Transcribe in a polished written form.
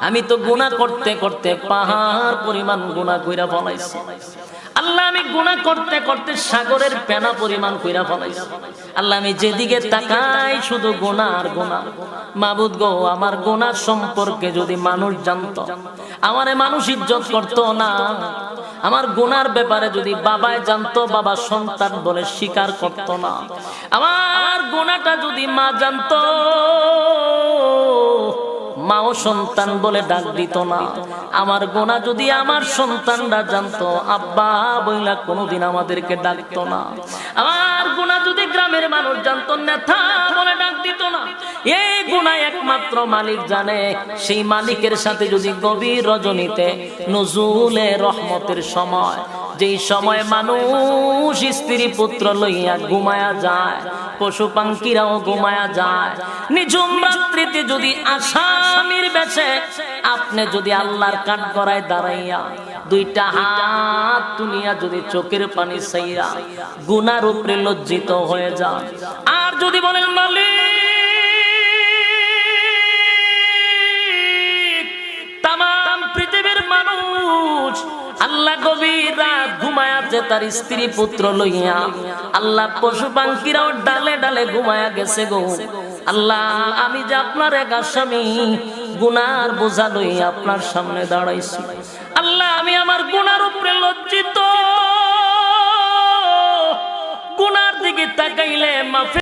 আমি তো গুনাহ করতে করতে পাহাড় পরিমাণ গুনাহ কইরা ফলাইছি। আল্লাহ আমি গুনাহ করতে করতে সাগরের পেনা পরিমাণ কইরা ফলাইছি। আল্লাহ আমি যেদিকে তাকাই শুধু গুনাহ আর গুনাহ। মাবুদ গো, আমার গুনাহ সম্পর্কে যদি মানুষ জানতো, আমারে মানুষ ইজ্জত করতো না। আমার গুনার ব্যাপারে যদি বাবায় জানতো, বাবা সন্তান বলে স্বীকার করতো না। আমার গুনাহটা যদি মা জানতো, মাও সন্তান বলে ডাক দিত না। আমার গুনাহ যদি আমার সন্তানরা জানতো, আব্বা বইলা কোনোদিন আমাদেরকে ডাকতো না। আমার গুনাহ যদি গ্রামের মানুষ জানতো, নেতা বলে ডাক দিত না। এই গুনাহ একমাত্র মালিক জানে। সেই মালিকের সাথে যদি গভীর রজনীতে নজুলে রহমতের সময়, যেই সময় মানুষ স্ত্রী পুত্র লইয়া ঘুমায়া যায়, পশু পাখিরাও ঘুমায়া যায়, নিঝুম রাত্রিতে যদি আসামির বেশে আপনি যদি আল্লাহর কাঠগড়ায় দাঁড়াইয়া দুইটা হাত তুলিয়া যদি চোখের পানি ছাইরা গুনার উপরে লজ্জিত হয়ে যান, আর যদি বলেন মালিক, তামাম পৃথিবীর মানুষ, আল্লাহ গভীর রাত ঘুমায়াছে তার স্ত্রী পুত্র লইয়া, আল্লাহ পশু পাখিরাও ডালে ডালে ঘুমায়া গেছে গো, আল্লাহ আমি যে আপনার এক আসামি, গুনার বোঝা লইয়া আপনার সামনে দাঁড়াইছি, আল্লাহ আমি আমার গুনার উপরে লজ্জিত, গুনার দিকে তাকাইলে মাফ